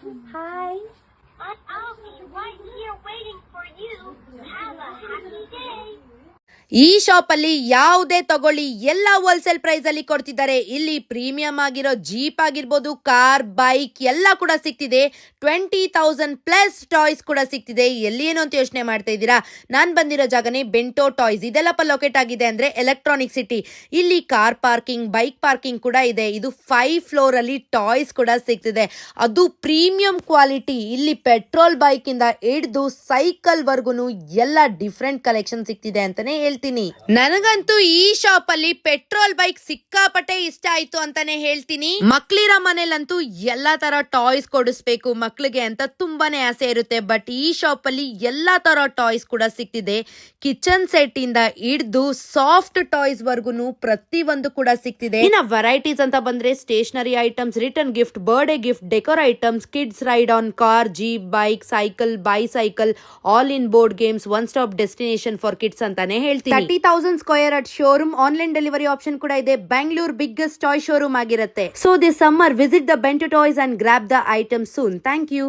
Hi. I'll be right here waiting for you. Have a happy day. ಈ shop ಅಲ್ಲಿ ಯಾವುದೇ ತಗೊಳ್ಳಿ ಎಲ್ಲ ಹೋಲ್ಸೇಲ್ ಪ್ರೈಸ್ ಅಲ್ಲಿ ಕೊಡ್ತಿದ್ದಾರೆ. ಇಲ್ಲಿ ಪ್ರೀಮಿಯಂ ಆಗಿರೋ ಜೀಪ್ ಆಗಿರ್ಬೋದು, ಕಾರ್, ಬೈಕ್ ಎಲ್ಲ ಕೂಡ ಸಿಗ್ತಿದೆ. 20,000 ಪ್ಲಸ್ ಟಾಯ್ಸ್ ಕೂಡ ಸಿಗ್ತಿದೆ. ಎಲ್ಲಿ ಏನು ಅಂತ ಯೋಚನೆ ಮಾಡ್ತಾ ಇದ್ದೀರಾ? ನಾನ್ ಬಂದಿರೋ ಜಾಗನೇ ಬೆಂಟೋ ಟಾಯ್ಸ್. ಇದೆಲ್ಲಪ್ಪ ಲೊಕೇಟ್ ಆಗಿದೆ ಅಂದ್ರೆ ಎಲೆಕ್ಟ್ರಾನಿಕ್ ಸಿಟಿ. ಇಲ್ಲಿ ಕಾರ್ ಪಾರ್ಕಿಂಗ್, ಬೈಕ್ ಪಾರ್ಕಿಂಗ್ ಕೂಡ ಇದೆ. ಇದು 5 ಫ್ಲೋರ್ ಅಲ್ಲಿ ಟಾಯ್ಸ್ ಕೂಡ ಸಿಗ್ತಿದೆ. ಅದು ಪ್ರೀಮಿಯಂ ಕ್ವಾಲಿಟಿ. ಇಲ್ಲಿ ಪೆಟ್ರೋಲ್ ಬೈಕ್ ಇಂದ ಹಿಡಿದು ಸೈಕಲ್ ವರ್ಗುನು ಎಲ್ಲ ಡಿಫ್ರೆಂಟ್ ಕಲೆಕ್ಷನ್ ಸಿಗ್ತಿದೆ ಅಂತಾನೆ ಹೇಳ್ತೀನಿ. ನನಗಂತೂ ಈ ಶಾಪ್ ಅಲ್ಲಿ ಪೆಟ್ರೋಲ್ ಬೈಕ್ ಸಿಕ್ಕಾಪಟ್ಟೆ ಇಷ್ಟ ಆಯ್ತು ಅಂತಾನೆ ಹೇಳ್ತೀನಿ. ಮಕ್ಳಿರೋ ಮನೇಲಂತೂ ಎಲ್ಲಾ ತರ ಟಾಯ್ಸ್ ಕೊಡಿಸ್ಬೇಕು ಮಕ್ಳಿಗೆ ಅಂತ ತುಂಬಾನೇ ಆಸೆ ಇರುತ್ತೆ. ಬಟ್ ಈ ಶಾಪ್ ಅಲ್ಲಿ ಎಲ್ಲಾ ತರ ಟಾಯ್ಸ್ ಕೂಡ ಸಿಗ್ತಿದೆ. ಕಿಚನ್ ಸೆಟ್ ಇಂದ ಹಿಡಿದು ಸಾಫ್ಟ್ ಟಾಯ್ಸ್ ವರ್ಗುನು ಪ್ರತಿಯೊಂದು ಕೂಡ ಸಿಗ್ತಿದೆ. ಇನ್ನ ವೆರೈಟೀಸ್ ಅಂತ ಬಂದ್ರೆ stationery items, return gift, birthday gift, decor items, kids ride on car, jeep, bike, cycle, bicycle, all in board games, one stop destination for kids ಅಂತಾನೆ ಹೇಳ್ತೀನಿ. 30,000 square at showroom, online delivery option ಕೂಡ ಇದೆ. Bengaluru biggest toy showroom ಆಗಿರುತ್ತೆ. So this summer visit the Bento Toys and grab the items soon. Thank you.